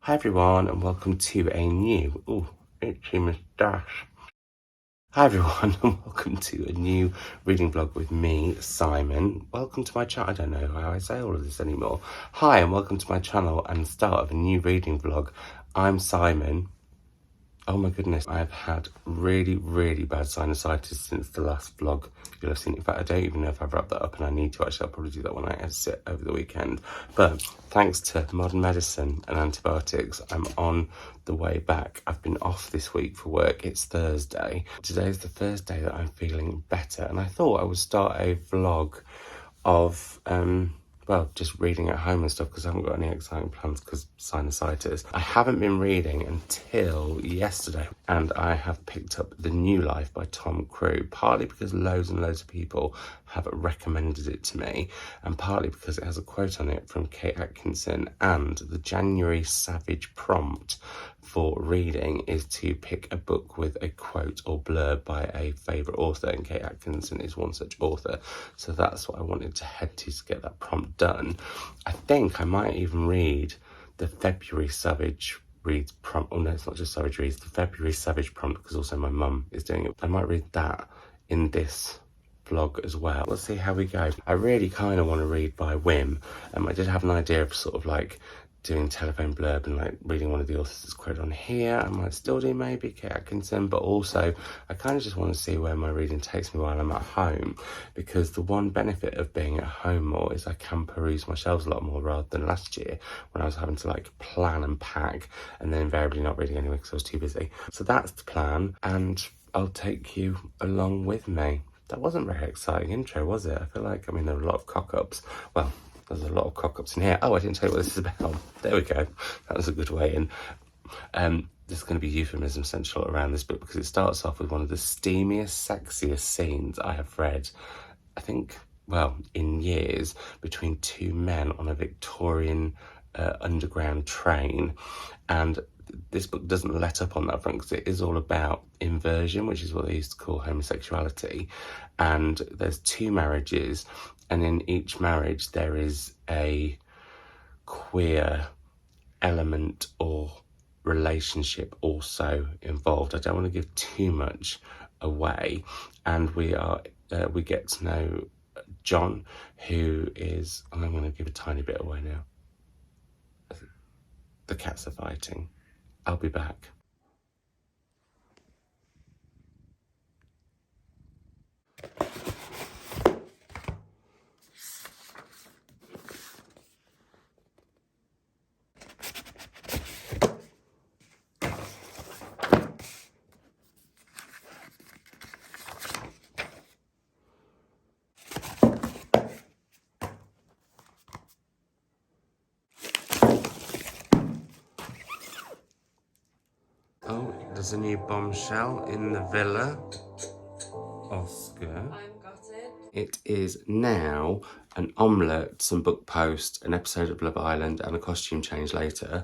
Hi everyone and welcome to a new, itchy moustache. Hi everyone and welcome to a new reading vlog with me, Simon. Welcome to my channel. I don't know how I say all of this anymore. Hi and welcome to my channel and the start of a new reading vlog. I'm Simon. Oh my goodness, I've had really bad sinusitis since the last vlog you'll have seen. In fact, I don't even know if I've wrapped that up and I need to. Actually, I'll probably do that when I sit over the weekend. But thanks to modern medicine and antibiotics, I'm on the way back. I've been off this week for work. It's Thursday. Today's the first day that I'm feeling better. And I thought I would start a vlog of just reading at home and stuff because I haven't got any exciting plans because sinusitis. I haven't been reading until yesterday and I have picked up The New Life by Tom Crewe, partly because loads and loads of people have recommended it to me and partly because it has a quote on it from Kate Atkinson, and the January Savage prompt for reading is to pick a book with a quote or blurb by a favourite author, and Kate Atkinson is one such author. So that's what I wanted to head to get that prompt done. I think I might even read the February Savage Reads prompt. Oh no, it's not just Savage Reads, the February Savage prompt, because also my mum is doing it. I might read that in this vlog as well. Let's see how we go. I really kind of want to read by Whim. I did have an idea of sort of like doing telephone blurb and like reading one of the authors' quote on here. I might still do maybe Kate Atkinson, but also I kind of just want to see where my reading takes me while I'm at home, because the one benefit of being at home more is I can peruse my shelves a lot more rather than last year when I was having to like plan and pack and then invariably not reading anyway because I was too busy. So that's the plan, and I'll take you along with me. That wasn't a very exciting intro, was it? I feel like, there were a lot of cock-ups. Well, there's a lot of cock-ups in here. Oh, I didn't tell you what this is about. There we go. That was a good way in. There's going to be euphemism central around this book because it starts off with one of the steamiest, sexiest scenes I have read, I think, in years, between two men on a Victorian underground train. And this book doesn't let up on that front because it is all about inversion, which is what they used to call homosexuality. And there's two marriages, and in each marriage there is a queer element or relationship also involved. I don't want to give too much away. And we get to know John, who is, I'm going to give a tiny bit away now. The cats are fighting. I'll be back. Oh, there's a new bombshell in the villa. Oscar. I'm gutted. It is now an omelette, some book post, an episode of Love Island, and a costume change later.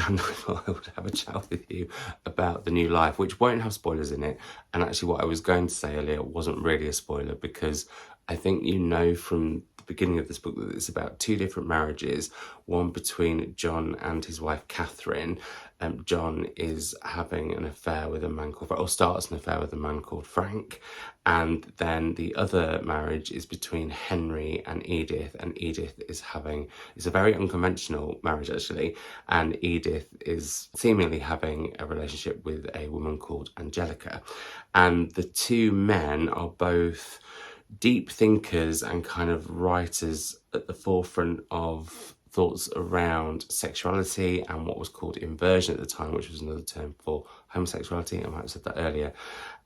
And I thought I would have a chat with you about The New Life, which won't have spoilers in it. And actually what I was going to say earlier wasn't really a spoiler, because I think you know from the beginning of this book that it's about two different marriages, one between John and his wife Catherine. John is having an affair with a man called, or starts an affair with a man called Frank, and then the other marriage is between Henry and Edith, and Edith is it's a very unconventional marriage actually, and Edith is seemingly having a relationship with a woman called Angelica, and the two men are both deep thinkers and kind of writers at the forefront of thoughts around sexuality and what was called inversion at the time, which was another term for homosexuality. I might have said that earlier.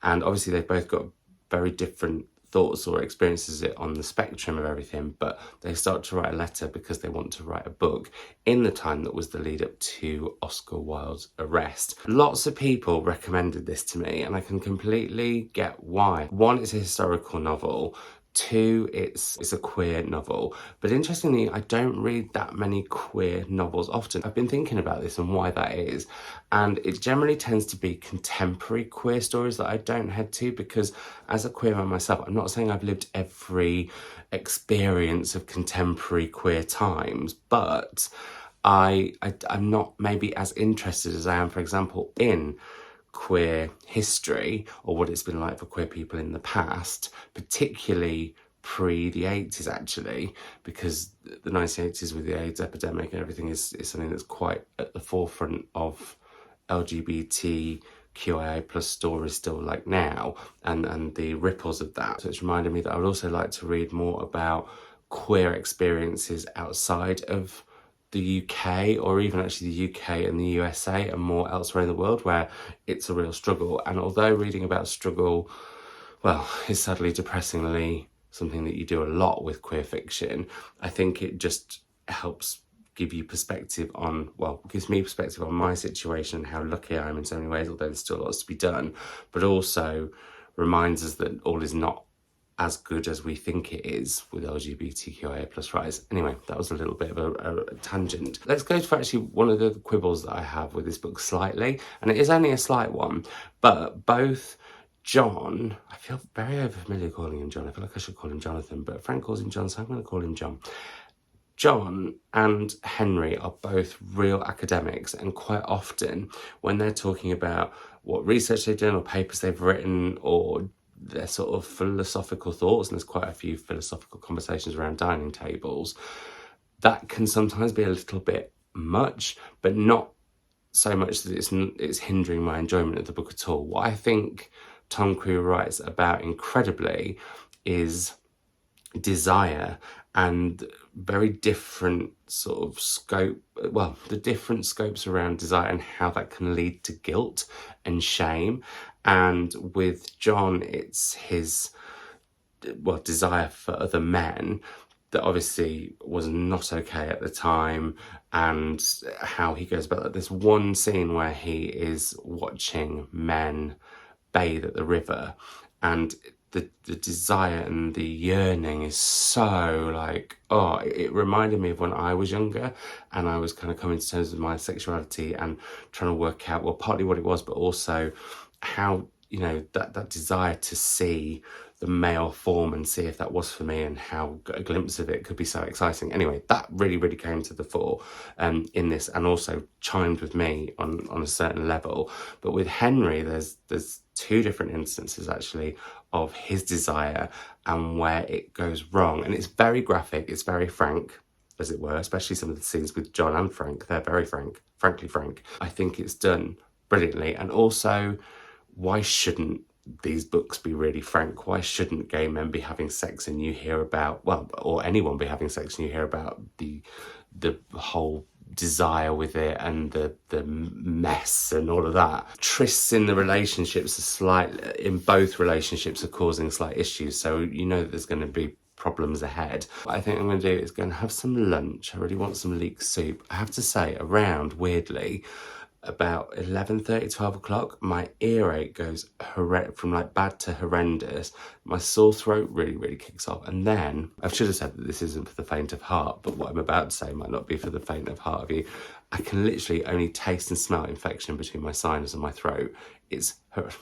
And obviously they've both got very different thoughts or experiences on the spectrum of everything, but they start to write a letter because they want to write a book in the time that was the lead up to Oscar Wilde's arrest. Lots of people recommended this to me and I can completely get why. One, it's a historical novel. Two, it's a queer novel. But interestingly, I don't read that many queer novels often. I've been thinking about this and why that is. And it generally tends to be contemporary queer stories that I don't head to, because as a queer man myself, I'm not saying I've lived every experience of contemporary queer times, but I'm not maybe as interested as I am, for example, in queer history or what it's been like for queer people in the past, particularly pre the 80s actually, because the 1980s with the AIDS epidemic and everything is something that's quite at the forefront of LGBTQIA plus stories still like now, and the ripples of that. So it's reminded me that I would also like to read more about queer experiences outside of the UK, or even actually the UK and the USA and more elsewhere in the world where it's a real struggle. And although reading about struggle, well, is sadly depressingly something that you do a lot with queer fiction, I think it just helps give you perspective on, well, gives me perspective on my situation and how lucky I am in so many ways, although there's still lots to be done, but also reminds us that all is not as good as we think it is with LGBTQIA plus rights. Anyway, that was a little bit of a tangent. Let's go to actually one of the quibbles that I have with this book slightly, and it is only a slight one, but both John, I feel very overfamiliar calling him John. I feel like I should call him Jonathan, but Frank calls him John, so I'm going to call him John. John and Henry are both real academics, and quite often when they're talking about what research they've done or papers they've written or their sort of philosophical thoughts, and there's quite a few philosophical conversations around dining tables, that can sometimes be a little bit much, but not so much that it's hindering my enjoyment of the book at all. What I think Tom Crewe writes about incredibly is desire and very different sort of scope, well, the different scopes around desire and how that can lead to guilt and shame. And with John, it's his, well, desire for other men that obviously was not okay at the time, and how he goes about that. There's one scene where he is watching men bathe at the river, and the desire and the yearning is so like, oh, it reminded me of when I was younger and I was kind of coming to terms with my sexuality and trying to work out, well, partly what it was, but also how, you know, that desire to see the male form and see if that was for me, and how a glimpse of it could be so exciting. Anyway, that really came to the fore in this, and also chimed with me on a certain level. But with Henry, there's two different instances actually of his desire and where it goes wrong, and it's very graphic, it's very frank, as it were, especially some of the scenes with John and Frank. They're very frankly frank. I think it's done brilliantly. And also, why shouldn't these books be really frank? Why shouldn't gay men be having sex and you hear about, well, or anyone be having sex and you hear about the whole desire with it and the mess and all of that? Trysts in the relationships in both relationships are causing slight issues, so you know that there's going to be problems ahead. What I think I'm going to do is go and have some lunch. I really want some leek soup. I have to say, around, weirdly, about 11:30, 12 o'clock, my earache goes from like bad to horrendous. My sore throat really kicks off. And then, I should have said that this isn't for the faint of heart, but what I'm about to say might not be for the faint of heart of you. I can literally only taste and smell infection between my sinus and my throat. My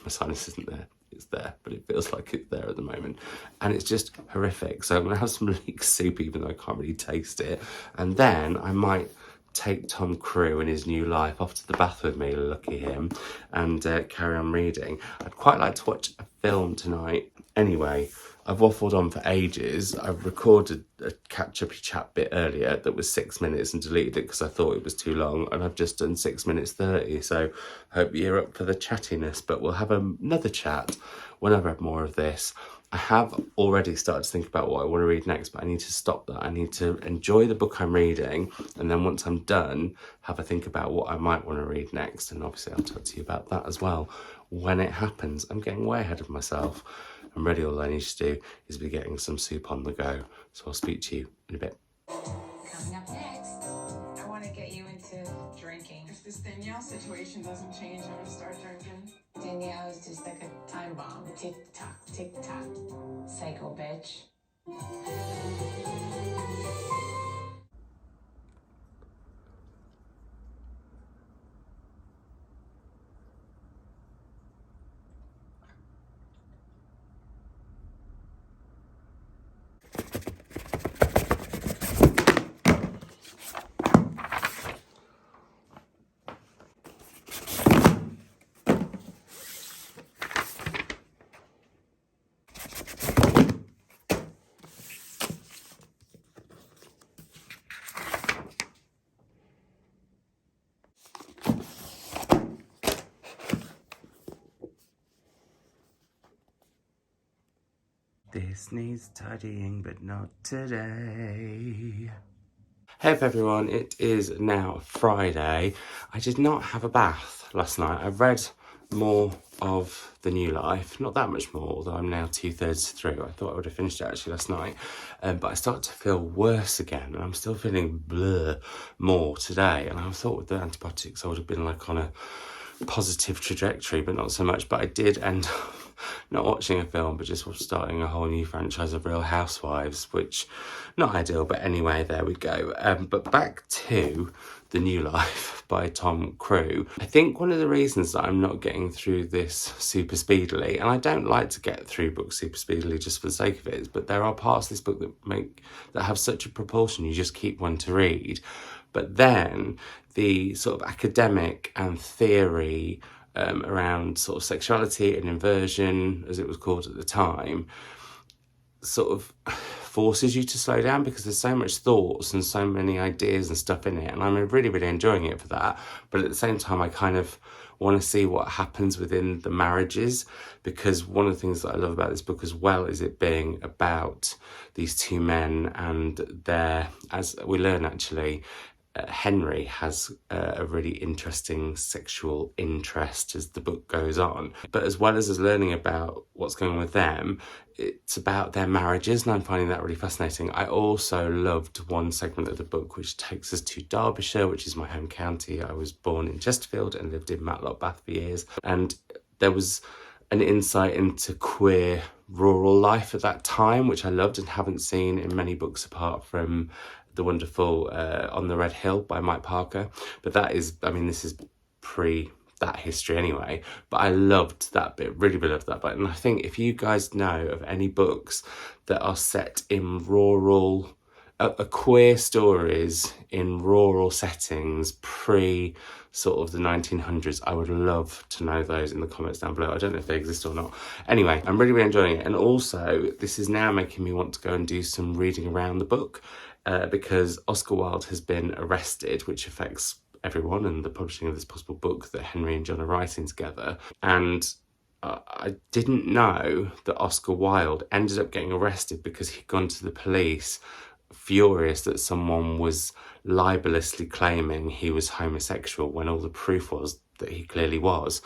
sinus isn't there. It's there, but it feels like it's there at the moment. And it's just horrific. So I'm going to have some leek soup, even though I can't really taste it. And then I might take Tom Crewe in his new life off to the bath with me, lucky him, and carry on reading. I'd quite like to watch a film tonight. Anyway, I've waffled on for ages. I've recorded a catch-up-y chat bit earlier that was 6 minutes and deleted it because I thought it was too long, and I've just done 6 minutes 30, so I hope you're up for the chattiness, but we'll have another chat when I've read more of this. I have already started to think about what I want to read next, but I need to stop that. I need to enjoy the book I'm reading, and then once I'm done, have a think about what I might want to read next, and obviously I'll talk to you about that as well when it happens. I'm getting way ahead of myself. I'm ready. All I need to do is be getting some soup on the go, so I'll speak to you in a bit. Coming up next, I want to get you into drinking. If this Danielle situation doesn't change, I'm gonna start drinking. Danielle is just like a time bomb. Tick tock, psycho bitch. This needs tidying, but not today. Hey up everyone, it is now Friday. I did not have a bath last night. I read more of The New Life, not that much more, although I'm now 2/3 through. I thought I would have finished it actually last night, but I start to feel worse again, and I'm still feeling more today. And I thought with the antibiotics I would have been like on a positive trajectory, but not so much. But I did end up not watching a film, but just starting a whole new franchise of Real Housewives, which not ideal, but anyway, there we go. But back to The New Life by Tom Crewe. I think one of the reasons that I'm not getting through this super speedily, and I don't like to get through books super speedily just for the sake of it, but there are parts of this book that have such a propulsion you just keep wanting to read. But then the sort of academic and theory around sort of sexuality and inversion, as it was called at the time, sort of forces you to slow down because there's so much thoughts and so many ideas and stuff in it, and I'm really, really enjoying it for that. But at the same time, I kind of want to see what happens within the marriages, because one of the things that I love about this book as well is it being about these two men and their, as we learn actually, Henry has a really interesting sexual interest as the book goes on. But as well as learning about what's going on with them, it's about their marriages, and I'm finding that really fascinating. I also loved one segment of the book which takes us to Derbyshire, which is my home county. I was born in Chesterfield and lived in Matlock Bath for years, and there was an insight into queer rural life at that time, which I loved and haven't seen in many books apart from the wonderful On the Red Hill by Mike Parker. But that is, I mean, this is pre that history anyway, but I loved that bit, really loved that bit. And I think if you guys know of any books that are set in rural, queer stories in rural settings pre sort of the 1900s, I would love to know those in the comments down below. I don't know if they exist or not. Anyway, I'm really enjoying it. And also, this is now making me want to go and do some reading around the book, because Oscar Wilde has been arrested, which affects everyone and the publishing of this possible book that Henry and John are writing together. And I didn't know that Oscar Wilde ended up getting arrested because he'd gone to the police furious that someone was libelously claiming he was homosexual when all the proof was that he clearly was.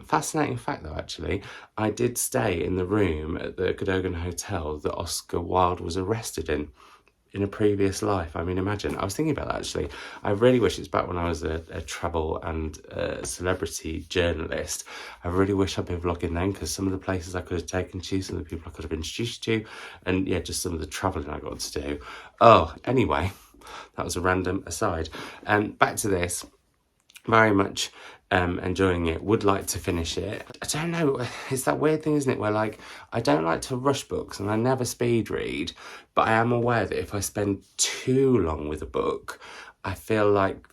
Fascinating fact though, actually, I did stay in the room at the Cadogan Hotel that Oscar Wilde was arrested in a previous life. I mean, imagine. I was thinking about that actually. I really wish it's back when I was a travel and celebrity journalist. I really wish I'd been vlogging then, because some of the places I could have taken to, some of the people I could have introduced to, and yeah, just some of the travelling I got to do. Oh, anyway, that was a random aside. Back to this. Very much enjoying it, would like to finish it. I don't know, it's that weird thing, isn't it, where like I don't like to rush books and I never speed read, but I am aware that if I spend too long with a book, I feel like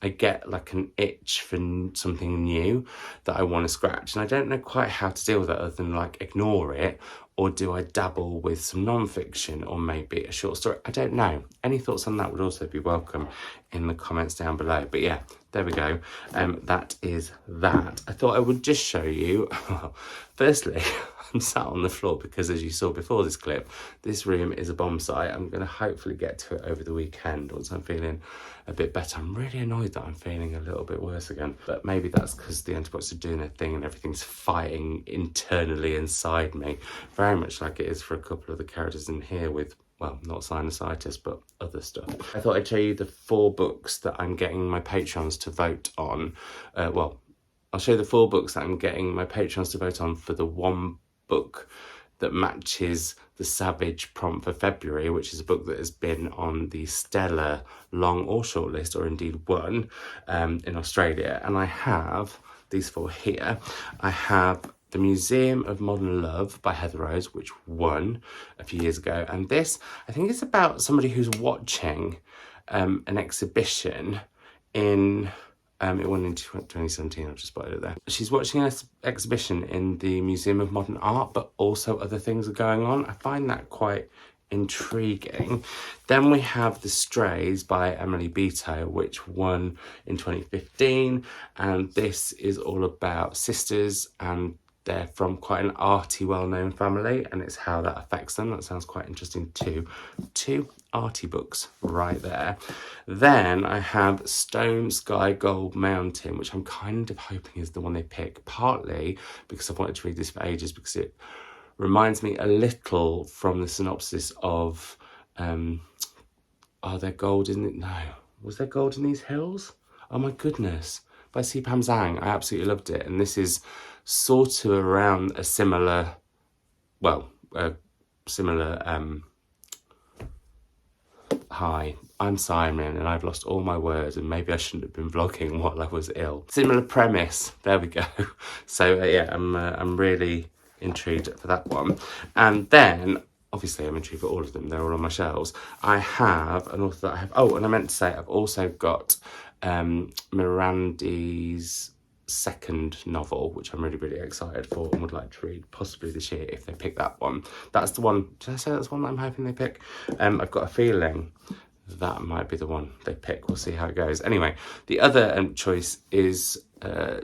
I get like an itch for something new that I want to scratch, and I don't know quite how to deal with that other than like ignore it, or do I dabble with some non-fiction or maybe a short story? I don't know. Any thoughts on that would also be welcome in the comments down below. But yeah, there we go. That is that. I thought I would just show you, well, firstly, I'm sat on the floor because, as you saw before this clip, this room is a bomb site. I'm going to hopefully get to it over the weekend once I'm feeling a bit better. I'm really annoyed that I'm feeling a little bit worse again, but maybe that's because the antibiotics are doing their thing and everything's fighting internally inside me, very much like it is for a couple of the characters in here with, well, not sinusitis, but other stuff. I thought I'd show you the 4 books that I'm getting my Patreons to vote on. Well, I'll show you the 4 books that I'm getting my Patreons to vote on for the one book that matches the Savage prompt for February, which is a book that has been on the Stellar long or short list, or indeed won in Australia. And I have these 4 here. I have The Museum of Modern Love by Heather Rose, which won a few years ago. And this, I think it's about somebody who's watching an exhibition in... it won in 2017, I've just spotted it there. She's watching an exhibition in the Museum of Modern Art, but also other things are going on. I find that quite intriguing. Then we have The Strays by Emily Beto, which won in 2015. And this is all about sisters and they're from quite an arty, well-known family, and it's how that affects them. That sounds quite interesting too. 2 arty books right there. Then I have Stone Sky Gold Mountain, which I'm kind of hoping is the one they pick, partly because I've wanted to read this for ages, because it reminds me a little from the synopsis of Are There Gold in it? No. Was there gold in these hills? Oh my goodness. By C. Pam Zhang. I absolutely loved it. And this is sort of around a similar, hi, I'm Simon and I've lost all my words and maybe I shouldn't have been vlogging while I was ill. Similar premise. There we go. So yeah, I'm really intrigued for that one. And then obviously I'm intrigued for all of them. They're all on my shelves. I have an author that I have, and I meant to say I've also got Mirandy's second novel, which I'm really, really excited for and would like to read possibly this year if they pick that one. That's the one, did I say that's the one that I'm hoping they pick? I've got a feeling that might be the one they pick. We'll see how it goes. Anyway, the other choice is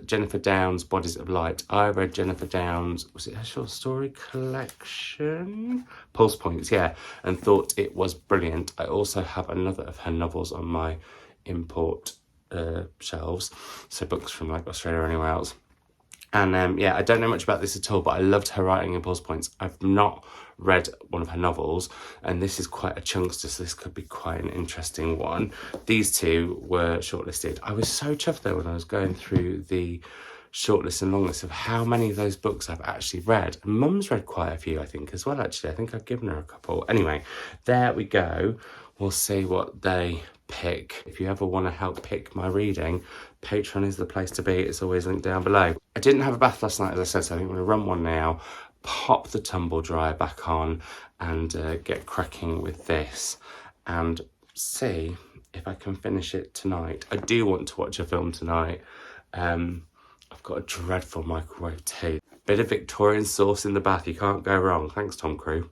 Jennifer Downes' Bodies of Light. I read Jennifer Downes, was it her short story collection? Pulse Points, yeah, and thought it was brilliant. I also have another of her novels on my import shelves, so books from like Australia or anywhere else. And yeah, I don't know much about this at all, but I loved her writing in Pulse Points. I've not read one of her novels, and this is quite a chunkster, so this could be quite an interesting one. These two were shortlisted. I was so chuffed though when I was going through the shortlist and longlist of how many of those books I've actually read. And Mum's read quite a few, I think, as well, actually. I think I've given her a couple. Anyway, there we go. We'll see what they pick. If you ever want to help pick my reading, Patreon is the place to be. It's always linked down below. I didn't have a bath last night, as I said, so I think I'm going to run one now, pop the tumble dryer back on and get cracking with this and see if I can finish it tonight. I do want to watch a film tonight. I've got a dreadful microwave tea. Bit of Victorian sauce in the bath, you can't go wrong. Thanks, Tom Crewe.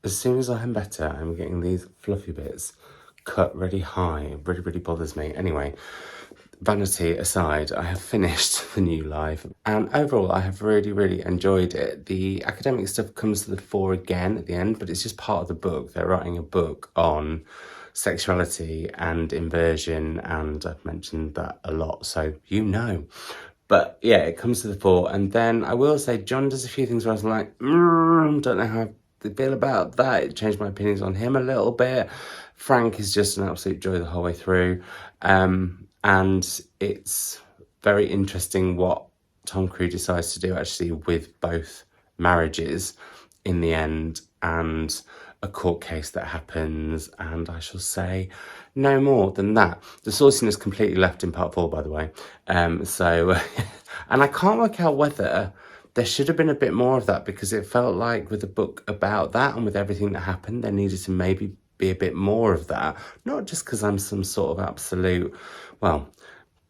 As soon as I'm better, I'm getting these fluffy bits cut really high. It really, really bothers me. Anyway, vanity aside, I have finished The New Life, and overall I have really, really enjoyed it. The academic stuff comes to the fore again at the end, but it's just part of the book. They're writing a book on sexuality and inversion, and I've mentioned that a lot, so you know. But yeah, it comes to the fore. And then I will say John does a few things where I was like, don't know how I feel about that. It changed my opinions on him a little bit. Frank is just an absolute joy the whole way through. And it's very interesting what Tom Crewe decides to do actually with both marriages in the end, and a court case that happens, and I shall say no more than that. The sauciness completely left in part 4, by the way. And I can't work out whether there should have been a bit more of that, because it felt like with a book about that and with everything that happened, there needed to maybe be a bit more of that. Not just because I'm some sort of absolute,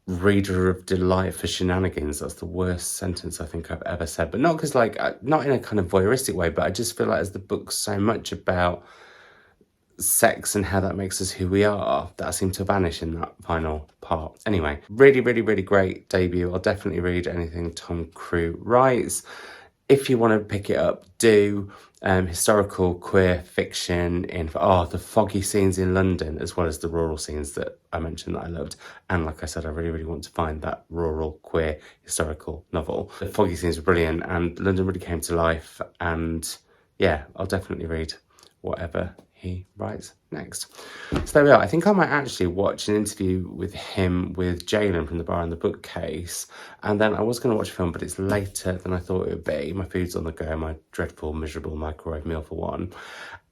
reader of delight for shenanigans. That's the worst sentence I think I've ever said. But not because, not in a kind of voyeuristic way, but I just feel like as the book's so much about sex and how that makes us who we are, that seemed to vanish in that final part. Anyway, really, really, really great debut. I'll definitely read anything Tom Crewe writes. If you want to pick it up, do. Historical queer fiction in the foggy scenes in London, as well as the rural scenes that I mentioned that I loved. And like I said, I really, really want to find that rural queer historical novel. The foggy scenes were brilliant and London really came to life. And yeah, I'll definitely read whatever he writes next. So there we are. I think I might actually watch an interview with him with Jaylen from The Bar and the Bookcase, and then I was going to watch a film, but it's later than I thought it would be. My food's on the go, my dreadful, miserable microwave meal for one,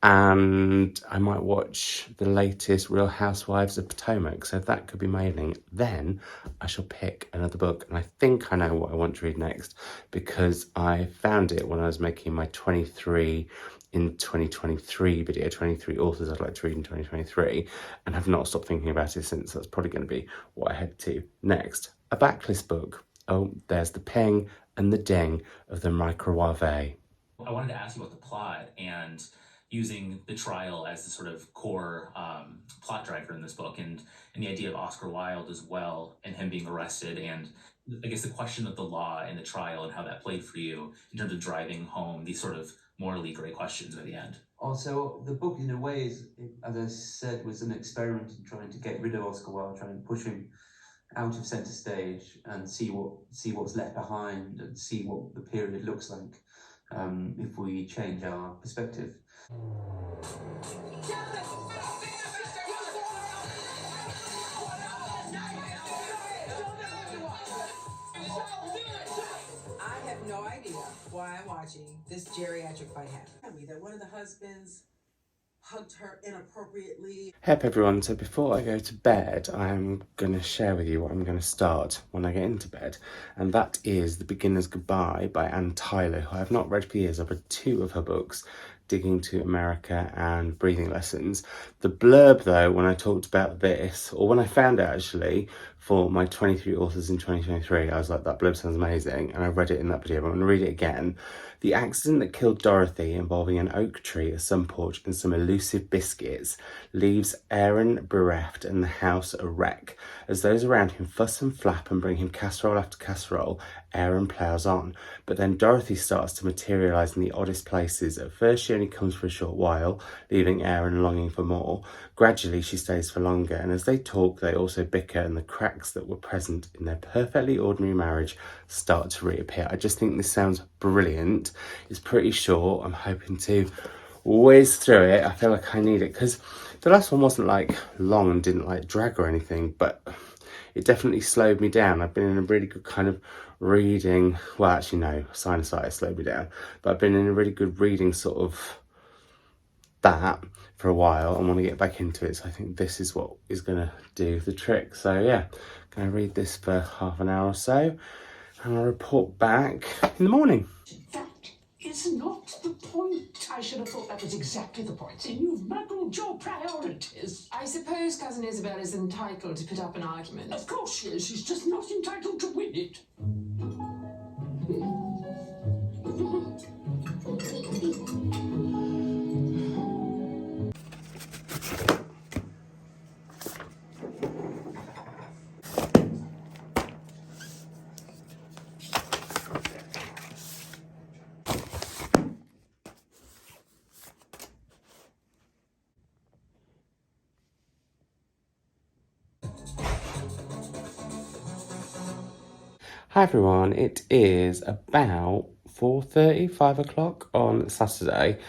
and I might watch the latest Real Housewives of Potomac, so that could be my evening. Then I shall pick another book, and I think I know what I want to read next, because I found it when I was making my 23 in 2023 video, 23 authors I'd like to read in 2023, and have not stopped thinking about it since. That's probably going to be what I head to next. A backlist book. Oh, there's the ping and the ding of the microwave. I wanted to ask you about the plot, and using the trial as the sort of core plot driver in this book, and the idea of Oscar Wilde as well, and him being arrested, and I guess the question of the law and the trial and how that played for you in terms of driving home these sort of morally grey questions by the end. Also, the book, in a way, as I said, was an experiment in trying to get rid of Oscar Wilde, trying to push him out of centre stage and see what's left behind and see what the period looks like if we change our perspective. I have no idea why I'm watching this geriatric fight happen. That one of the husbands hugged her inappropriately. Hey up everyone, so before I go to bed, I'm going to share with you what I'm going to start when I get into bed, and that is The Beginner's Goodbye by Anne Tyler, who I've not read for years. I've read 2 of her books, Digging to America and Breathing Lessons. The blurb though, when I talked about this, or when I found it actually, for my 23 authors in 2023, I was like, that blurb sounds amazing, and I read it in that video, but I'm going to read it again. The accident that killed Dorothy, involving an oak tree, a sun porch, and some elusive biscuits, leaves Aaron bereft and the house a wreck. As those around him fuss and flap and bring him casserole after casserole, Aaron ploughs on. But then Dorothy starts to materialise in the oddest places. At first she only comes for a short while, leaving Aaron longing for more. Gradually she stays for longer, and as they talk they also bicker, and the cracks that were present in their perfectly ordinary marriage start to reappear. I just think this sounds brilliant. It's pretty short. I'm hoping to whiz through it. I feel like I need it because the last one wasn't like long and didn't like drag or anything, but it definitely slowed me down. I've been in a really good kind of reading, well actually no, sinusitis slowed me down, but I've been in a really good reading sort of that for a while and want to get back into it, so I think this is what is going to do the trick. So yeah, going to read this for half an hour or so and I'll report back in the morning. That is not the point. I should have thought that was exactly the point. And you've muddled your priorities. I suppose Cousin Isabel is entitled to put up an argument. Of course she is. She's just not entitled to win it. Hi everyone, it is about 4:30, 5 o'clock on Saturday,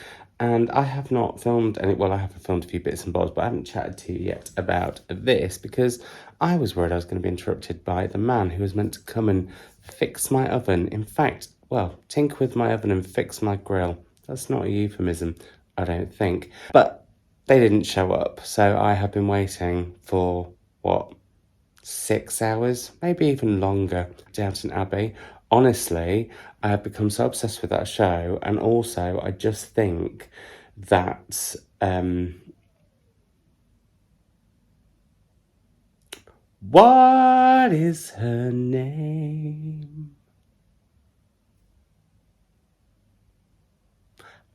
and I have not filmed any, well I have filmed a few bits and bobs, but I haven't chatted to you yet about this because I was worried I was going to be interrupted by the man who was meant to come and fix my oven. In fact, well, tinker with my oven and fix my grill. That's not a euphemism, I don't think. But they didn't show up, so I have been waiting for, what, 6 hours, maybe even longer, Downton Abbey. Honestly, I have become so obsessed with that show, and also I just think that what is her name?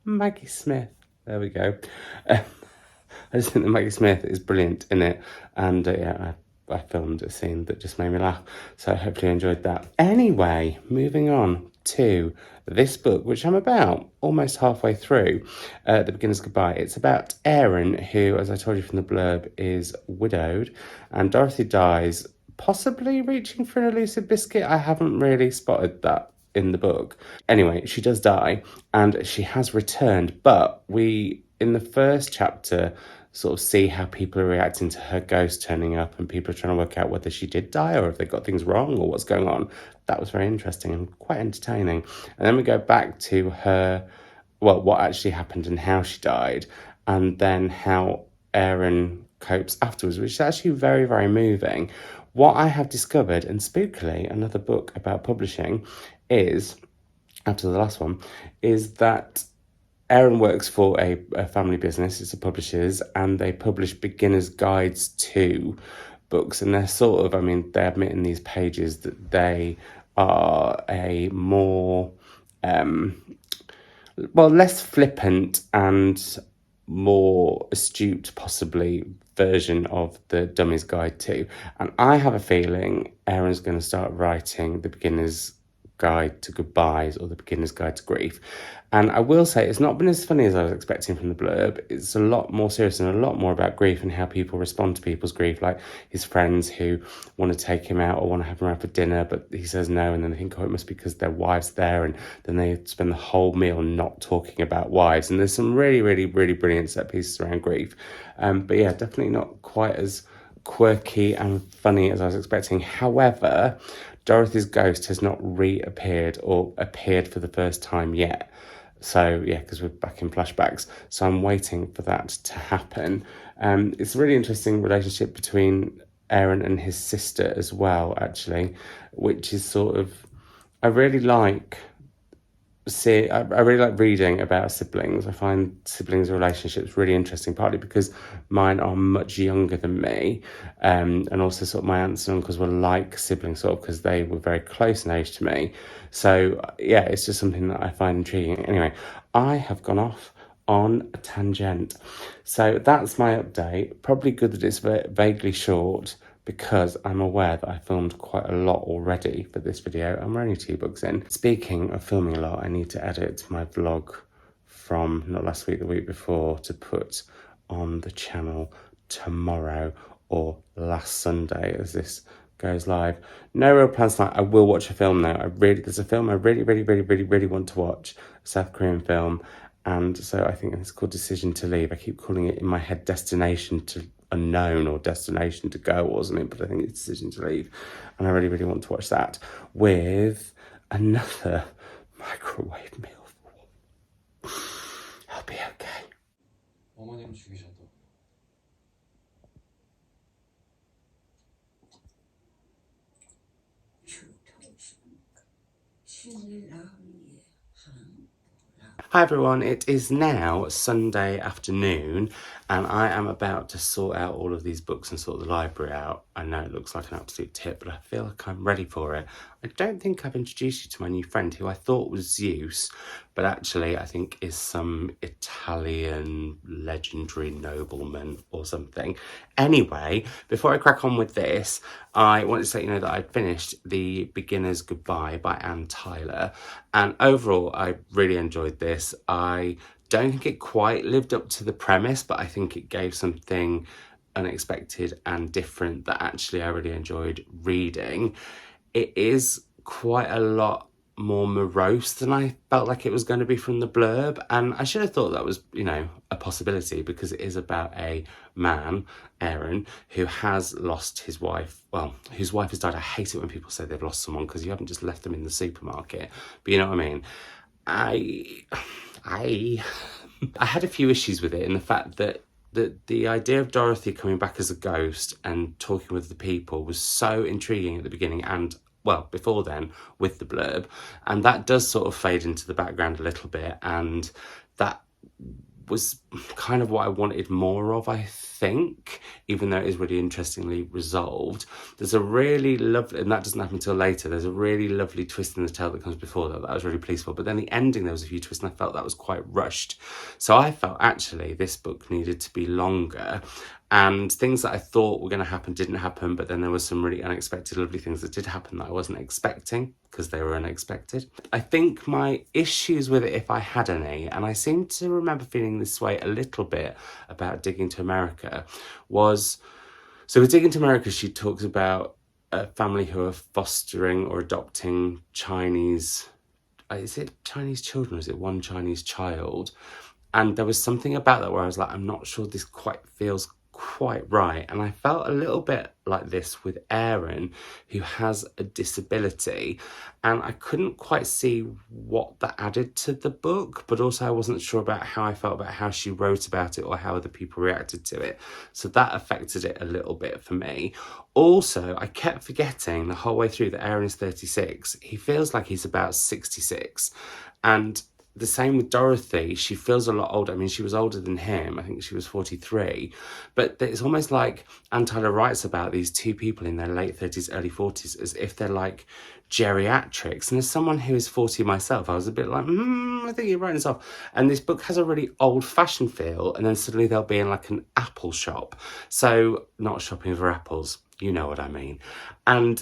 Maggie Smith. There we go. I just think that Maggie Smith is brilliant in it, and yeah, I filmed a scene that just made me laugh, so hopefully you enjoyed that. Anyway, moving on to this book, which I'm about almost halfway through, The Beginner's Goodbye. It's about Aaron, who, as I told you from the blurb, is widowed, and Dorothy dies, possibly reaching for an elusive biscuit. I haven't really spotted that in the book. Anyway, she does die, and she has returned, but we, in the first chapter, sort of see how people are reacting to her ghost turning up, and people are trying to work out whether she did die or if they got things wrong or what's going on. That was very interesting and quite entertaining. And then we go back to her, well, what actually happened and how she died, and then how Aaron copes afterwards, which is actually very, very moving. What I have discovered, and spookily, another book about publishing, is, after the last one, is that Aaron works for a family business, it's a publisher's, and they publish beginner's guides to books, and they're sort of, I mean, they admit in these pages that they are a more, well, less flippant and more astute, possibly, version of the Dummy's Guide to. And I have a feeling Erin's going to start writing the Beginner's Guide to Goodbyes or the Beginner's Guide to Grief. And I will say it's not been as funny as I was expecting from the blurb. It's a lot more serious and a lot more about grief and how people respond to people's grief, like his friends who want to take him out or want to have him out for dinner, but he says no, and then they think, oh, it must be because their wife's there, and then they spend the whole meal not talking about wives. And there's some really, really, really brilliant set pieces around grief. But yeah, definitely not quite as quirky and funny as I was expecting. However, Dorothy's ghost has not reappeared or appeared for the first time yet. So yeah, because we're back in flashbacks. So I'm waiting for that to happen. It's a really interesting relationship between Aaron and his sister as well, actually, which is sort of, I really like reading about siblings. I find siblings' relationships really interesting, partly because mine are much younger than me, and also sort of my aunts and uncles were like siblings, sort of, because they were very close in age to me. So yeah, it's just something that I find intriguing. Anyway, I have gone off on a tangent. So that's my update. Probably good that it's vaguely short, because I'm aware that I filmed quite a lot already for this video, and we're only 2 books in. Speaking of filming a lot, I need to edit my vlog from not last week, the week before, to put on the channel tomorrow or last Sunday as this goes live. No real plans tonight. I will watch a film though. There's a film I really want to watch, a South Korean film, and so I think it's called Decision to Leave. I keep calling it in my head Destination to Unknown or Destination to Go or something, but I think it's Decision to Leave, and I really want to watch that with another microwave meal. I'll be okay. 어머님 죽이셔도 Hi everyone, it is now Sunday afternoon and I am about to sort out all of these books and sort the library out. I know it looks like an absolute tip, but I feel like I'm ready for it. I don't think I've introduced you to my new friend, who I thought was Zeus, but actually I think is some Italian legendary nobleman or something. Anyway, before I crack on with this, I wanted to let you know that I'd finished The Beginner's Goodbye by Anne Tyler, and overall I really enjoyed this. I don't think it quite lived up to the premise, but I think it gave something unexpected and different that actually I really enjoyed reading. It is quite a lot more morose than I felt like it was going to be from the blurb, and I should have thought that was, you know, a possibility, because it is about a man, Aaron, who has lost his wife. Well, whose wife has died. I hate it when people say they've lost someone, because you haven't just left them in the supermarket, but you know what I mean. I had a few issues with it, in the fact that the idea of Dorothy coming back as a ghost and talking with the people was so intriguing at the beginning, and well, before then, with the blurb, and that does sort of fade into the background a little bit, and that was kind of what I wanted more of, I think, even though it is really interestingly resolved. There's a really lovely, and that doesn't happen until later, there's a really lovely twist in the tale that comes before that I was really pleased for, but then the ending, there was a few twists and I felt that was quite rushed. So I felt actually this book needed to be longer, and things that I thought were going to happen didn't happen, but then there was some really unexpected lovely things that did happen that I wasn't expecting, because they were unexpected. I think my issues with it, if I had any, and I seem to remember feeling this way a little bit about Digging to America, was, so with Digging to America, she talks about a family who are fostering or adopting Chinese, is it Chinese children, or is it one Chinese child? And there was something about that where I was like, I'm not sure this quite feels quite right. And I felt a little bit like this with Aaron, who has a disability, and I couldn't quite see what that added to the book, but also I wasn't sure about how I felt about how she wrote about it or how other people reacted to it, so that affected it a little bit for me. Also, I kept forgetting the whole way through that Aaron is 36. He feels like he's about 66, and the same with Dorothy. She feels a lot older. I mean, she was older than him. I think she was 43. But it's almost like Anne Tyler writes about these two people in their late 30s, early 40s as if they're like geriatrics. And as someone who is 40 myself, I was a bit like, I think you're writing this off. And this book has a really old-fashioned feel, and then suddenly they'll be in like an apple shop. So, not shopping for apples, you know what I mean. And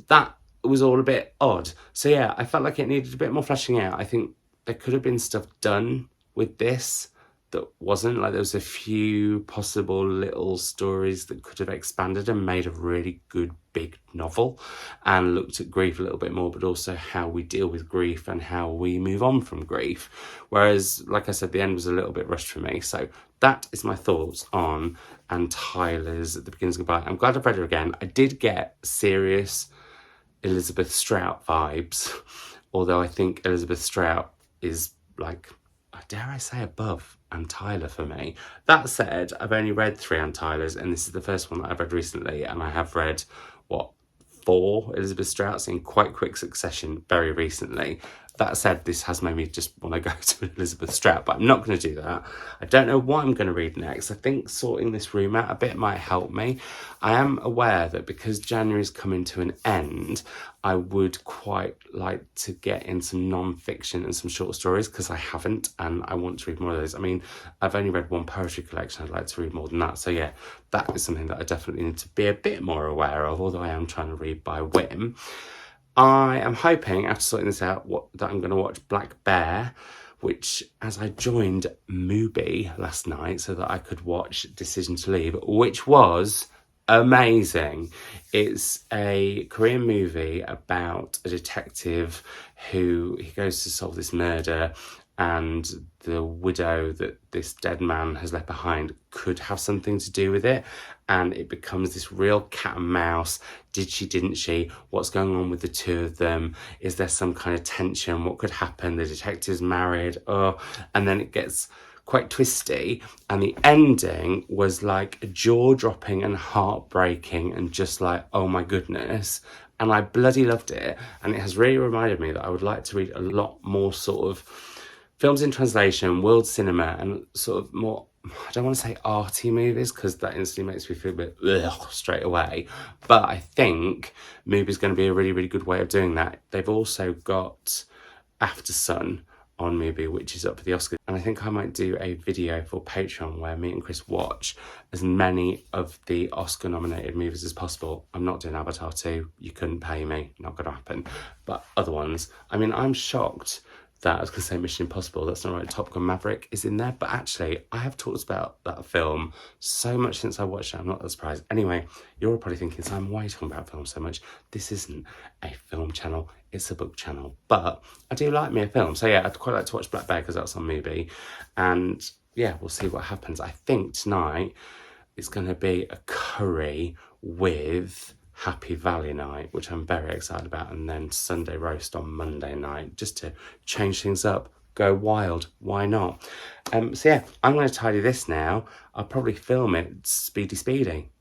that was all a bit odd. So yeah, I felt like it needed a bit more fleshing out. I think there could have been stuff done with this that wasn't. Like, there was a few possible little stories that could have expanded and made a really good big novel and looked at grief a little bit more, but also how we deal with grief and how we move on from grief. Whereas, like I said, the end was a little bit rushed for me. So that is my thoughts on Anne Tyler's At the Beginnings of Goodbye. I'm glad I've read her again. I did get serious Elizabeth Strout vibes, although I think Elizabeth Strout is like, dare I say, above Anne Tyler for me. That said, I've only read 3 Anne Tylers, and this is the first one that I've read recently, and I have read, 4 Elizabeth Strouts in quite quick succession very recently. That said, this has made me just want to go to Elizabeth Strout, but I'm not going to do that. I don't know what I'm going to read next. I think sorting this room out a bit might help me. I am aware that because January's coming to an end, I would quite like to get in some non-fiction and some short stories, because I haven't, and I want to read more of those. I mean, I've only read 1 poetry collection. I'd like to read more than that. So yeah, that is something that I definitely need to be a bit more aware of, although I am trying to read by Whim. I am hoping, after sorting this out, that I'm going to watch Black Bear, which, as I joined Mubi last night so that I could watch Decision to Leave, which was amazing. It's a Korean movie about a detective who he goes to solve this murder, and the widow that this dead man has left behind could have something to do with it. And it becomes this real cat and mouse. Did she, didn't she? What's going on with the two of them? Is there some kind of tension? What could happen? The detective's married. And then it gets quite twisty. And the ending was like jaw-dropping and heartbreaking and just like, oh my goodness. And I bloody loved it. And it has really reminded me that I would like to read a lot more sort of films in translation, world cinema, and sort of more, I don't want to say arty movies, because that instantly makes me feel a bit straight away. But I think Mubi's going to be a really, really good way of doing that. They've also got After Sun on Mubi, which is up for the Oscars. And I think I might do a video for Patreon where me and Chris watch as many of the Oscar-nominated movies as possible. I'm not doing Avatar 2. You couldn't pay me. Not going to happen. But other ones. I mean, I'm shocked that, I was going to say Mission Impossible, that's not right, Top Gun Maverick is in there, but actually I have talked about that film so much since I watched it, I'm not that surprised. Anyway, you're all probably thinking, Simon, why are you talking about films so much? This isn't a film channel, it's a book channel, but I do like me a film. So yeah, I'd quite like to watch Black Bear because that's on Mubi, and yeah, we'll see what happens. I think tonight it's going to be a curry with Happy Valley night, which I'm very excited about, and then Sunday roast on Monday night, just to change things up, go wild, why not? So yeah, I'm going to tidy this now. I'll probably film it speedy.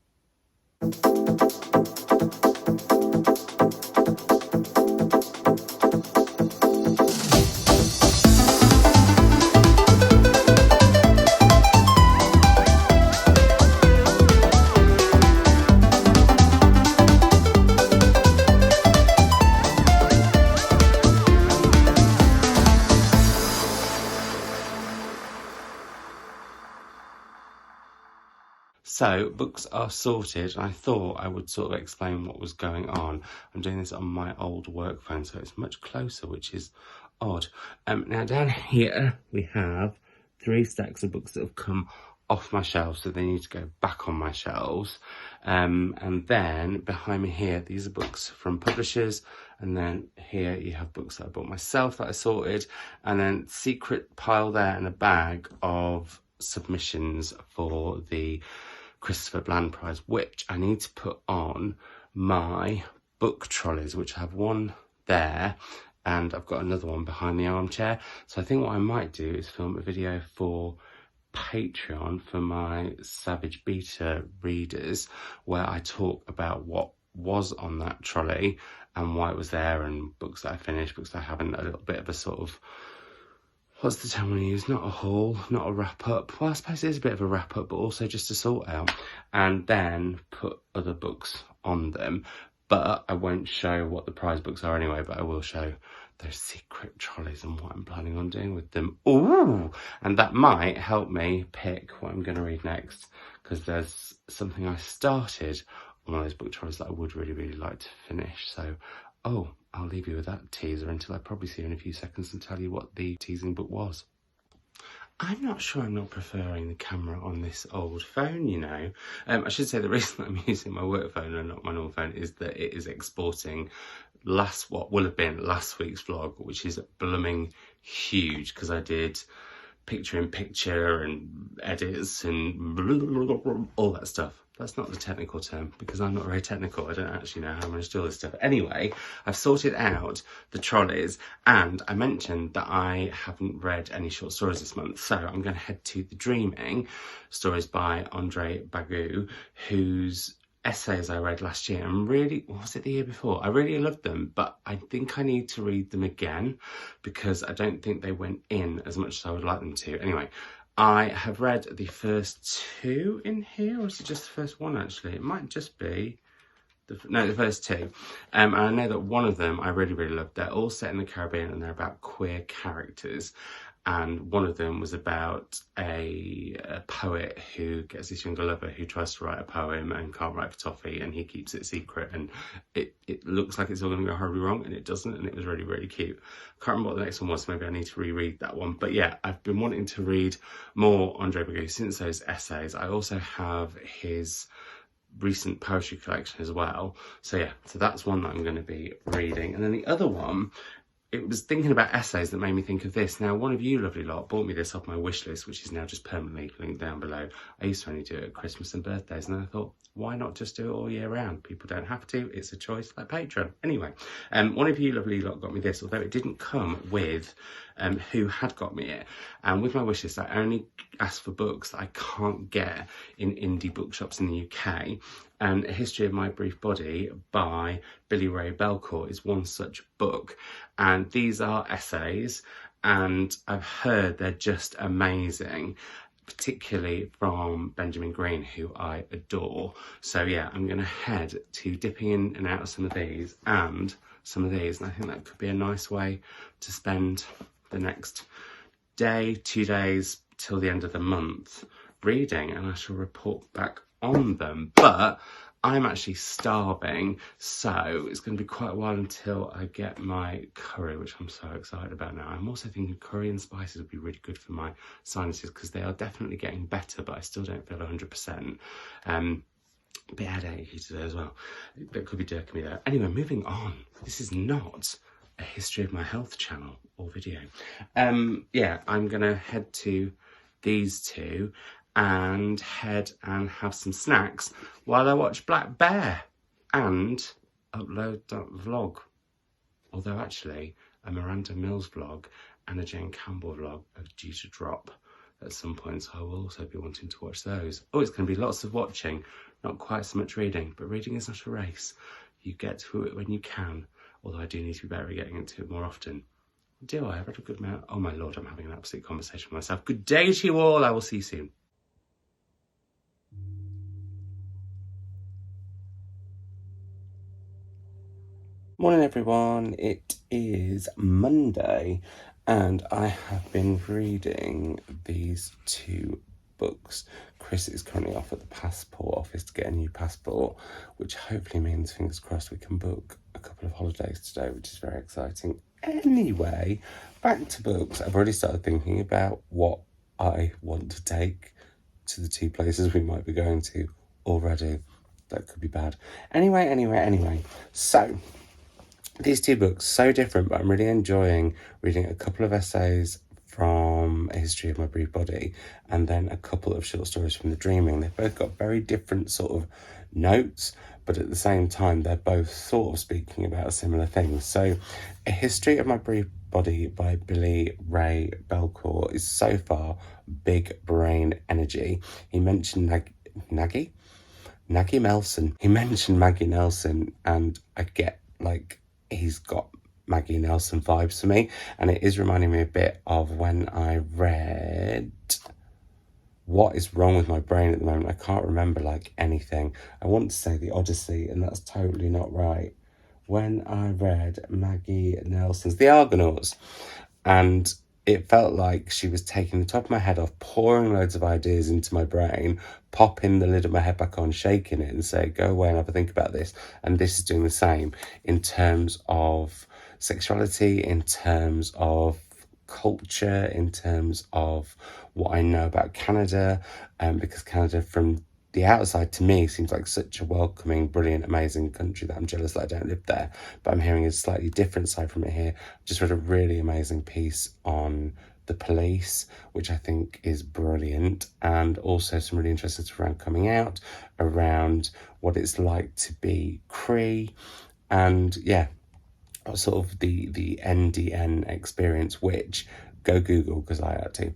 So, books are sorted, and I thought I would sort of explain what was going on. I'm doing this on my old work phone, so it's much closer, which is odd. Now, down here, we have 3 stacks of books that have come off my shelves, so they need to go back on my shelves. And then, behind me here, these are books from publishers, and then here you have books that I bought myself that I sorted, and then secret pile there in a bag of submissions for the Christopher Bland Prize, which I need to put on my book trolleys, which I have one there and I've got another one behind the armchair. So I think what I might do is film a video for Patreon for my Savage Beta readers, where I talk about what was on that trolley and why it was there, and books that I finished, books that I haven't, a little bit of a sort of what's the term we use? Not a haul, not a wrap up. Well, I suppose it is a bit of a wrap up, but also just a sort out, and then put other books on them. But I won't show what the prize books are anyway, but I will show those secret trolleys and what I'm planning on doing with them. Ooh! And that might help me pick what I'm going to read next, because there's something I started on one of those book trolleys that I would really, really like to finish. So, I'll leave you with that teaser until I probably see you in a few seconds and tell you what the teasing book was. I'm not sure I'm not preferring the camera on this old phone, you know. I should say the reason that I'm using my work phone and not my normal phone is that it is exporting what will have been last week's vlog, which is blooming huge, because I did picture-in-picture and edits and all that stuff. That's not the technical term, because I'm not very technical. I don't actually know how I'm going to do all this stuff. Anyway, I've sorted out the trolleys, and I mentioned that I haven't read any short stories this month, so I'm going to head to The Dreaming, stories by Bagoo, whose essays I read last year, and really, or was it the year before? I really loved them, but I think I need to read them again, because I don't think they went in as much as I would like them to. Anyway, I have read the first two in here, or is it just the first one actually? It might just be the first two. And I know that one of them I really, really loved. They're all set in the Caribbean and they're about queer characters. And one of them was about a poet who gets this younger lover who tries to write a poem and can't write for toffee, and he keeps it secret, and it looks like it's all going to go horribly wrong, and it doesn't, and it was really, really cute. I can't remember what the next one was, so maybe I need to reread that one. But yeah, I've been wanting to read more Andre Bagoo since those essays. I also have his recent poetry collection as well. So yeah, so that's one that I'm going to be reading. And then the other one, it was thinking about essays that made me think of this. Now, one of you lovely lot bought me this off my wish list, which is now just permanently linked down below. I used to only do it at Christmas and birthdays, and then I thought, why not just do it all year round? People don't have to. It's a choice, like Patreon. Anyway, one of you lovely lot got me this, although it didn't come with who had got me it. And with my wish list, I only ask for books that I can't get in indie bookshops in the UK. And A History of My Brief Body by Billy Ray Belcourt is one such book. And these are essays, and I've heard they're just amazing, particularly from Benjamin Green, who I adore. So yeah, I'm going to head to dipping in and out of some of these and some of these, and I think that could be a nice way to spend the next day, 2 days till the end of the month reading, and I shall report back on them. But I'm actually starving, so it's going to be quite a while until I get my curry, which I'm so excited about now. I'm also thinking curry and spices would be really good for my sinuses, because they are definitely getting better, but I still don't feel 100%. A bit headachy today as well. That could be jerking me there. Anyway, moving on. This is not a history of my health channel or video. Yeah, I'm going to head to these two and head and have some snacks while I watch Black Bear and upload that vlog. Although actually a Miranda Mills vlog and a Jane Campbell vlog are due to drop at some point, so I will also be wanting to watch those. Oh, it's going to be lots of watching, not quite so much reading, but reading is not a race. You get to it when you can, although I do need to be better at getting into it more often. Do I? I've read a good amount. Oh my lord, I'm having an absolute conversation with myself. Good day to you all. I will see you soon. Morning everyone, it is Monday and I have been reading these two books. Chris is currently off at the passport office to get a new passport, which hopefully means, fingers crossed, we can book a couple of holidays today, which is very exciting. Anyway, back to books. I've already started thinking about what I want to take to the two places we might be going to already. That could be bad. Anyway. So, these two books, so different, but I'm really enjoying reading a couple of essays from A History of My Brief Body and then a couple of short stories from The Dreaming. They've both got very different sort of notes, but at the same time, they're both sort of speaking about a similar thing. So A History of My Brief Body by Billy Ray Belcourt is so far big brain energy. He mentioned Maggie Nelson. He mentioned Maggie Nelson, and I get, like, he's got Maggie Nelson vibes for me, and it is reminding me a bit of when I read... What is wrong with my brain at the moment? I can't remember like anything. I want to say The Odyssey, and that's totally not right. When I read Maggie Nelson's The Argonauts, and it felt like she was taking the top of my head off, pouring loads of ideas into my brain, popping the lid of my head back on, shaking it and say, go away and have a think about this. And this is doing the same in terms of sexuality, in terms of culture, in terms of what I know about Canada, because Canada from the outside to me seems like such a welcoming, brilliant, amazing country that I'm jealous that I don't live there, but I'm hearing a slightly different side from it here. I just read a really amazing piece on the police, which I think is brilliant, and also some really interesting stuff around coming out, around what it's like to be Cree, and yeah, sort of the NDN experience, which go Google because I had to.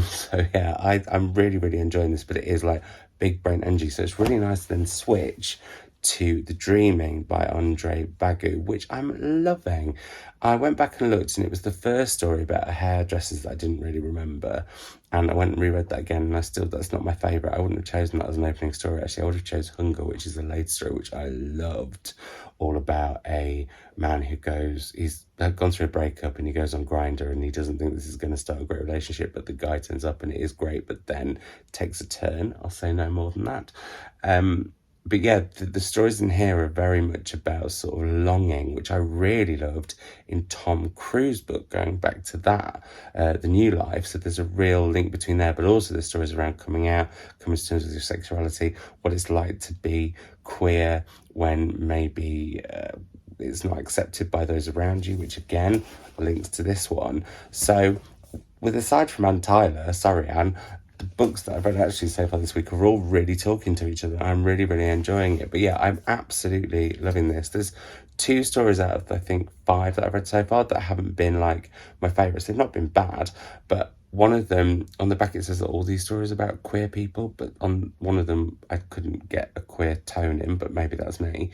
So yeah, I'm really, really enjoying this, but it is like big brain energy. So it's really nice to then switch to The Dreaming by Andre Bagoo, which I'm loving. I went back and looked, and it was the first story about hairdressers that I didn't really remember. And I went and reread that again, and that's not my favourite. I wouldn't have chosen that as an opening story, actually. I would have chosen Hunger, which is a late story, which I loved, all about a man who he's gone through a breakup, and he goes on Grindr, and he doesn't think this is going to start a great relationship, but the guy turns up and it is great, but then takes a turn. I'll say no more than that. But yeah, the stories in here are very much about sort of longing, which I really loved in Tom Crewe's book, going back to that, The New Life. So there's a real link between there, but also the stories around coming out, coming to terms with your sexuality, what it's like to be queer when maybe it's not accepted by those around you, which again links to this one. So aside from Anne Tyler, sorry Anne, the books that I've read actually so far this week are all really talking to each other. I'm really, really enjoying it. But yeah, I'm absolutely loving this. There's 2 stories out of, I think, 5 that I've read so far that haven't been like my favourites. They've not been bad, but one of them, on the back it says that all these stories about queer people, but on one of them I couldn't get a queer tone in, but maybe that's me.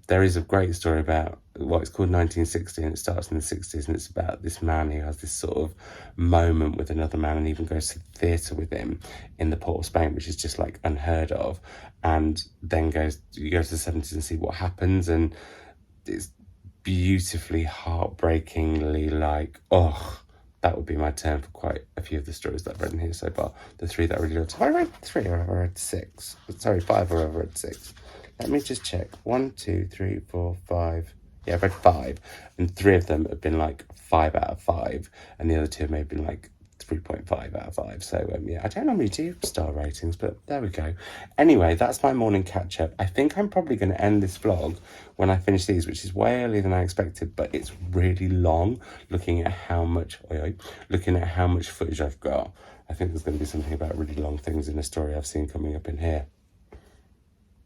There is a great story about, well, it's called 1960, and it starts in the 60s, and it's about this man who has this sort of moment with another man and even goes to the theatre with him in the port of Spain, which is just like unheard of, and then you go to the 70s and see what happens, and it's beautifully, heartbreakingly like, oh, that would be my term for quite a few of the stories that I've read in here so far. The 3 that I really loved. Have I read 3 or have I read 6? Sorry, 5 or have I read 6? Let me just check. 1, 2, 3, 4, 5. Yeah, I've read 5. And 3 of them have been like 5 out of 5. And the other 2 may have been like 3.5 out of 5. So yeah, I don't normally do star ratings, but there we go. Anyway, that's my morning catch up. I think I'm probably going to end this vlog when I finish these, which is way earlier than I expected, but it's really long looking at how much footage I've got. I think there's going to be something about really long things in a story I've seen coming up in here.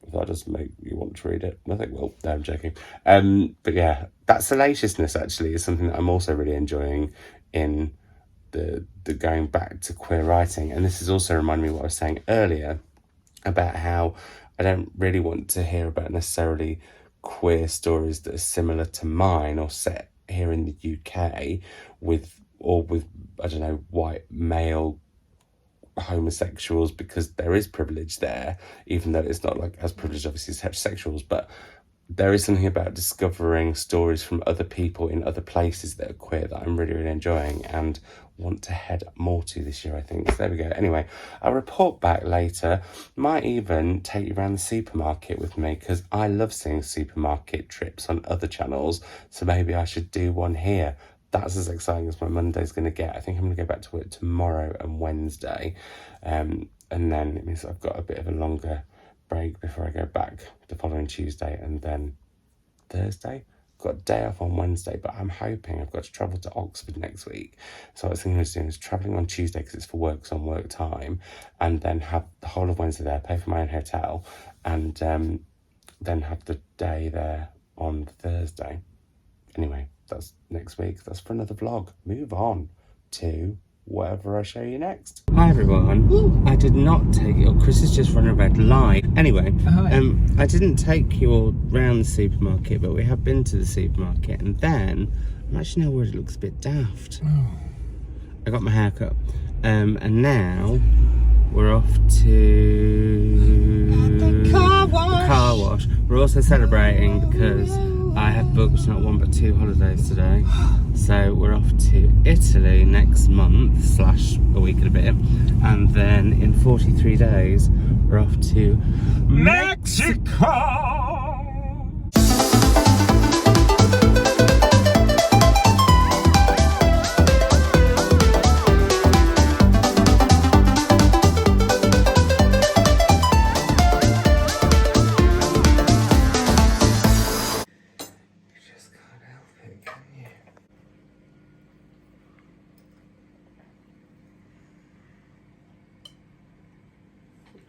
If that doesn't make you want to read it, I think, well, no, I'm joking. But yeah, that salaciousness actually is something that I'm also really enjoying in the going back to queer writing. And this is also reminding me of what I was saying earlier about how I don't really want to hear about necessarily queer stories that are similar to mine or set here in the UK with I don't know, white male homosexuals, because there is privilege there, even though it's not like as privileged obviously as heterosexuals, but there is something about discovering stories from other people in other places that are queer that I'm really, really enjoying and want to head more to this year, I think. So there we go. Anyway, I'll report back later. Might even take you around the supermarket with me, because I love seeing supermarket trips on other channels. So maybe I should do one here. That's as exciting as my Monday's going to get. I think I'm going to go back to work tomorrow and Wednesday. And then it means I've got a bit of a longer break before I go back the following Tuesday, and then Thursday. I've got a day off on Wednesday, but I'm hoping I've got to travel to Oxford next week. So what I was thinking of doing is travelling on Tuesday because it's for work, so on work time, and then have the whole of Wednesday there, pay for my own hotel, and then have the day there on Thursday. Anyway, that's next week. That's for another vlog. Move on to whatever I show you next. Hi everyone. I did not take you. Chris is just running a red light. Anyway, I didn't take you all round the supermarket, but we have been to the supermarket, and then I'm actually now worried it looks a bit daft. I got my hair cut, and now we're off to the car wash. We're also celebrating because I have booked not one but 2 holidays today. So we're off to Italy next month / a week and a bit, and then in 43 days we're off to Mexico.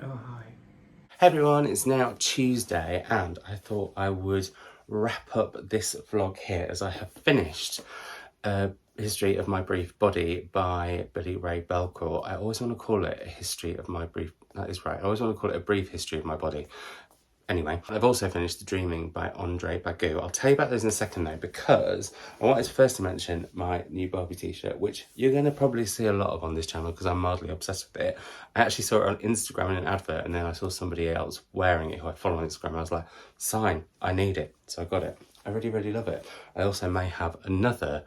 Oh, hi. Hey everyone, it's now Tuesday and I thought I would wrap up this vlog here as I have finished History of My Brief Body by Billy Ray Belcourt. I always want to call it a history of my brief, that is right, I always want to call it a brief history of my body. Anyway, I've also finished The Dreaming by Bagoo. I'll tell you about those in a second though, because I wanted first to mention my new Barbie t-shirt, which you're going to probably see a lot of on this channel because I'm mildly obsessed with it. I actually saw it on Instagram in an advert, and then I saw somebody else wearing it who I follow on Instagram. I was like, sign, I need it. So I got it. I really, really love it. I also may have another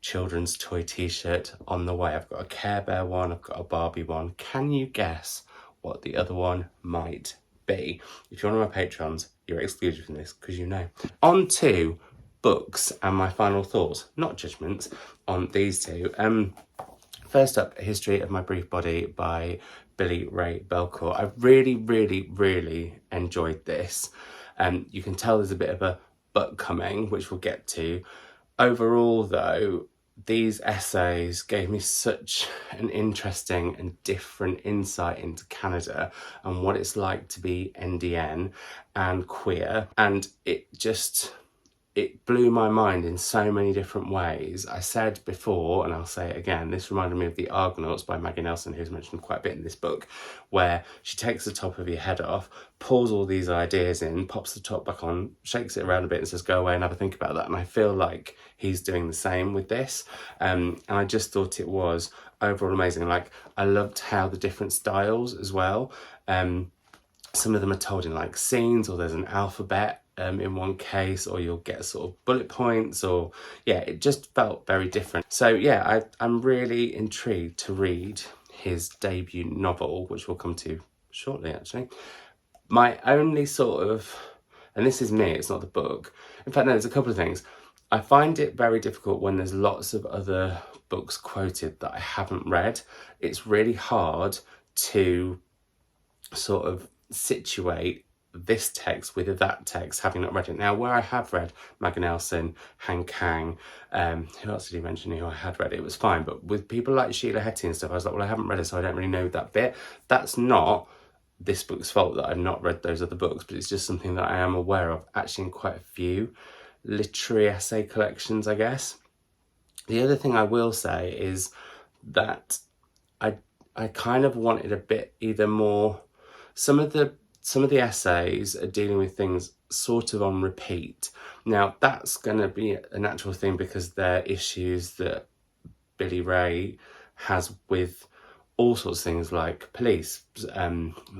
children's toy t-shirt on the way. I've got a Care Bear one, I've got a Barbie one. Can you guess what the other one might be? If you're one of my patrons, you're excluded from this because you know. On to books and my final thoughts, not judgments, on these two. First up, A History of My Brief Body by Billy Ray Belcourt. I really, really, really enjoyed this. You can tell there's a bit of a but coming, which we'll get to. Overall though, these essays gave me such an interesting and different insight into Canada and what it's like to be NDN and queer, and it blew my mind in so many different ways. I said before, and I'll say it again, this reminded me of The Argonauts by Maggie Nelson, who's mentioned quite a bit in this book, where she takes the top of your head off, pulls all these ideas in, pops the top back on, shakes it around a bit and says, go away and have a think about that. And I feel like he's doing the same with this. And I just thought it was overall amazing. Like, I loved how the different styles as well. Some of them are told in like scenes, or there's an alphabet in one case, or you'll get sort of bullet points, or yeah, it just felt very different. So yeah, I'm really intrigued to read his debut novel, which we'll come to shortly actually. My only sort of, and this is me, it's not the book. In fact, no, there's a couple of things. I find it very difficult when there's lots of other books quoted that I haven't read. It's really hard to sort of situate this text with that text, having not read it. Now, where I have read Maggie Nelson, Han Kang, who else did he mention who I had read? It was fine, but with people like Sheila Heti and stuff, I was like, well, I haven't read it, so I don't really know that bit. That's not this book's fault that I've not read those other books, but it's just something that I am aware of, actually in quite a few literary essay collections, I guess. The other thing I will say is that I kind of wanted a bit either more, some of the essays are dealing with things sort of on repeat. Now, that's going to be a natural thing because they're issues that Billy Ray has with all sorts of things like police,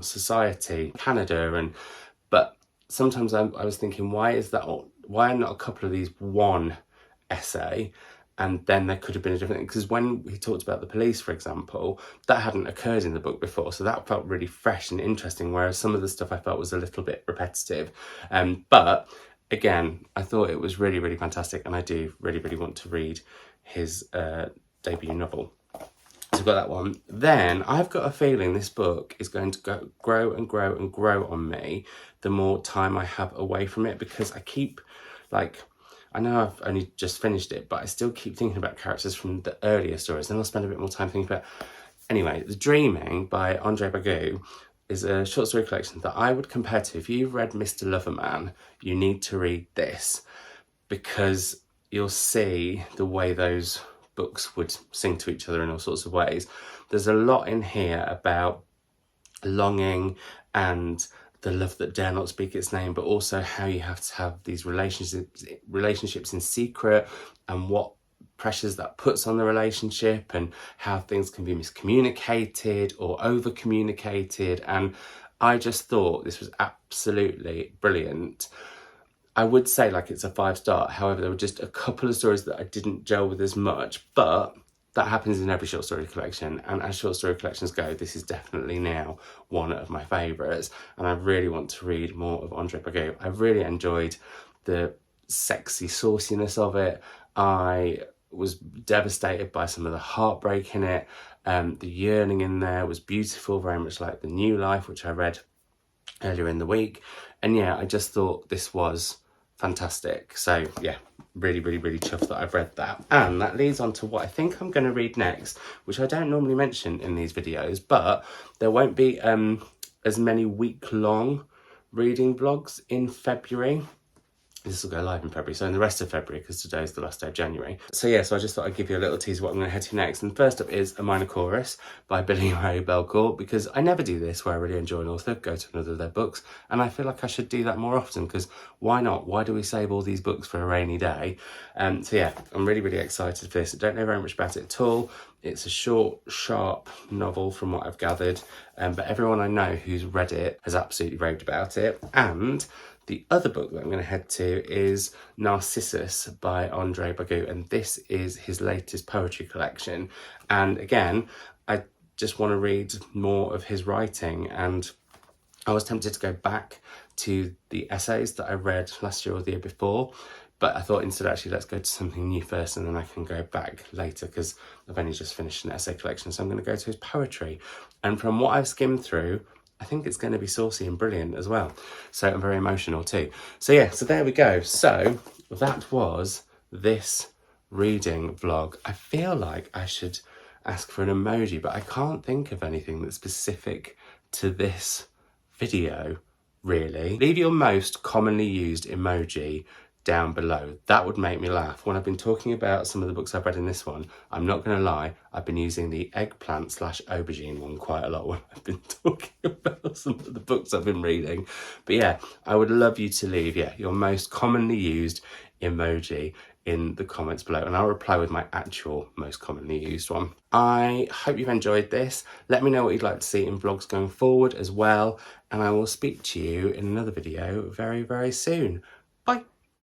society, Canada, but sometimes I was thinking, why are not a couple of these one essay? And then there could have been a different thing, because when he talked about the police, for example, that hadn't occurred in the book before, so that felt really fresh and interesting, whereas some of the stuff I felt was a little bit repetitive. But again, I thought it was really, really fantastic, and I do really, really want to read his debut novel. So I've got that one. Then I've got a feeling this book is going to grow and grow and grow on me the more time I have away from it, because I keep, like, I know I've only just finished it, but I still keep thinking about characters from the earlier stories. Then I'll spend a bit more time thinking about... Anyway, The Dreaming by Bagoo is a short story collection that I would compare to, if you've read Mr. Loverman, you need to read this, because you'll see the way those books would sing to each other in all sorts of ways. There's a lot in here about longing and the love that dare not speak its name, but also how you have to have these relationships in secret, and what pressures that puts on the relationship, and how things can be miscommunicated or over communicated. And I just thought this was absolutely brilliant. I would say like it's a 5-star. However, there were just a couple of stories that I didn't gel with as much, but that happens in every short story collection. And as short story collections go, this is definitely now one of my favourites. And I really want to read more of Andre Bagoo. I really enjoyed the sexy sauciness of it. I was devastated by some of the heartbreak in it. The yearning in there was beautiful, very much like The New Life, which I read earlier in the week. And yeah, I just thought this was fantastic. So yeah, really chuffed that I've read that. And that leads on to what I think I'm going to read next, which I don't normally mention in these videos, but there won't be as many week-long reading vlogs in February. This will go live in February, so in the rest of February, because today is the last day of January. So yeah, so I just thought I'd give you a little tease of what I'm going to head to next. And first up is A Minor Chorus by Billy Ray Belcourt, because I never do this where I really enjoy an author, go to another of their books, and I feel like I should do that more often, because why not? Why do we save all these books for a rainy day? So yeah, I'm really excited for this. I don't know very much about it at all. It's a short, sharp novel from what I've gathered, but everyone I know who's read it has absolutely raved about it. And the other book that I'm going to head to is Narcissus by Andre Bagoo, and this is his latest poetry collection. And again, I just want to read more of his writing, and I was tempted to go back to the essays that I read last year or the year before, but I thought instead, actually, let's go to something new first, and then I can go back later, because I've only just finished an essay collection, so I'm going to go to his poetry. And from what I've skimmed through, I think it's going to be saucy and brilliant as well. So I'm very emotional too. So yeah, so there we go. So that was this reading vlog. I feel like I should ask for an emoji, but I can't think of anything that's specific to this video, really. Leave your most commonly used emoji down below. That would make me laugh. When I've been talking about some of the books I've read in this one, I'm not going to lie, I've been using the eggplant / aubergine one quite a lot when I've been talking about some of the books I've been reading. But yeah, I would love you to leave your most commonly used emoji in the comments below, and I'll reply with my actual most commonly used one. I hope you've enjoyed this. Let me know what you'd like to see in vlogs going forward as well, and I will speak to you in another video very soon. Bye.